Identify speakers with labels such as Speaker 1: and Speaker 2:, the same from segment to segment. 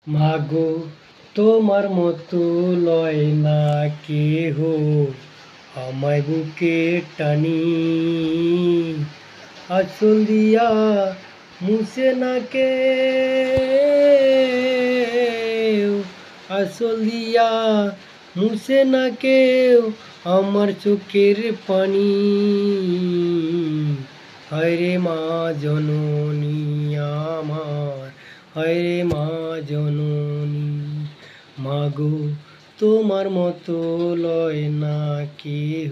Speaker 1: মাগো তোমার মতো লয় না কেহ আমায় বুকে টানি, আঁচল দিয়া মুছে না কেউ, আঁচল দিয়া মুছে না কেউ আমার চোখের পানি। হায়রে মা জননী আমার, হায়রে মা জননী। মাগো তোমার মতো লয় না কেহ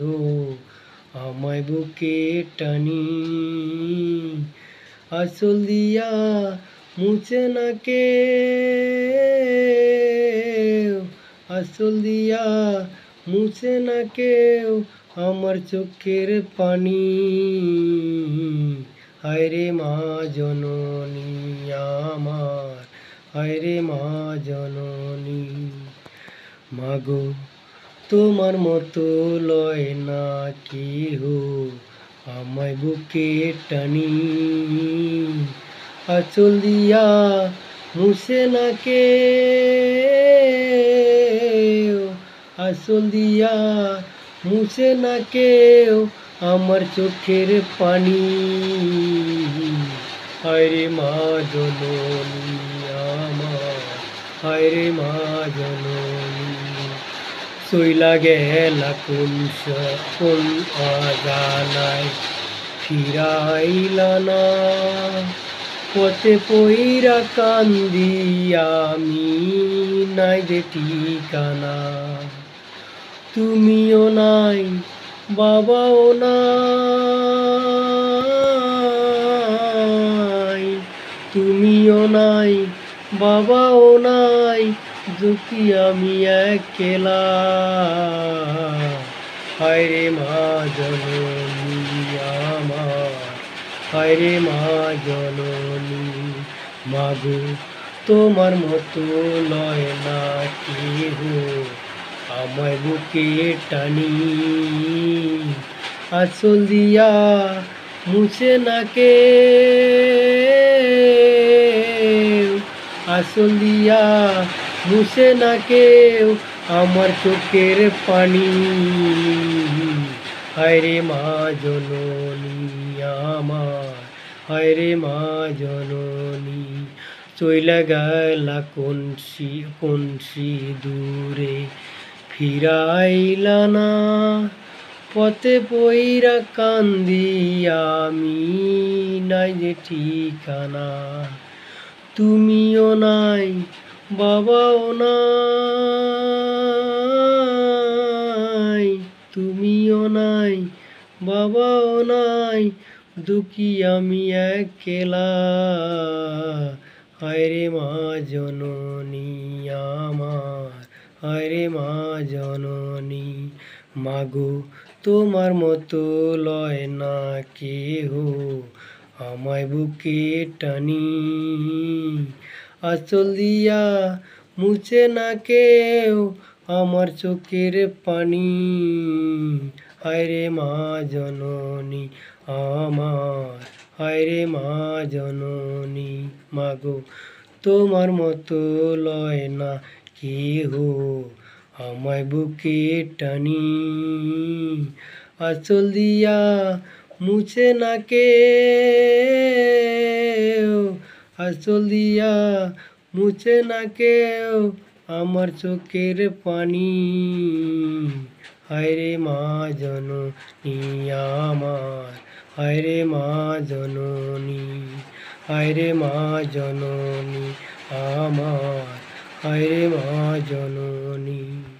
Speaker 1: আমায় বুকে টানি, আঁচল দিয়া মুছে না কেউ, আঁচল দিয়া মুছে না কেউ আমার চোখের পানি। হায়রে মা জননী আমার, হায়রে মা জননী। মাগো তোমার মতো লয় না কেহ আমায় বুকে টানি, আঁচল দিয়া মুছে না কেউ, আঁচল দিয়া মুছে না কেউ আমার চোখের পানি। হায়রে মা জননী আমার, হায়রে মা জননী। চইলা গেলা কোন অজানায় ফিরাইলা না, পথে পইরা কান্দি আমি নাই যে ঠিকানা। তুমিও নাই বাবাও নাই, তুমিও নাই বাবাও নাই, দুঃখী আমি একলা। হায়রে মা জননী আমার, হায়রে মা জননী। মাগো তোমার মতো লয় না কেহ আমায় বুকে টানি, আঁচল দিয়া মুছে না কেউ, আঁচল দিয়া মুছে না কেউ আমার চোখের পানি। হায়রে মা জননী আমার, হায়রে মা জননী। চইলা গেলা কোনসি দূরে ফিরাইলা না, পথে পইরা কান্দি আমি নাই যে ঠিকানা। তুমিও নাই বাবাও নাই, তুমিও নাই বাবাও নাই, দুঃখী আমি একলা। হায়রে মা জননী আমার, হায়রে মা জননী। মাগো তোমার মতো লয় না কেহ আমায় বুকে টানি, আঁচল দিয়া মুছে না কেউ আমার চোখের পানি। হায়রে মা জননী আমার, হায়রে মা জননী। মাগো তোমার মতো লয় না কেহ আমায় বুকে টানি, আঁচল দিয়া মুছে না কেউ, আঁচল দিয়া মুছে না কেউ আমার চোখের পানি। হায়রে মা জননী আমার, হায়রে মা জননী, হায়রে মা জননী আমার, হায়রে মা জননী।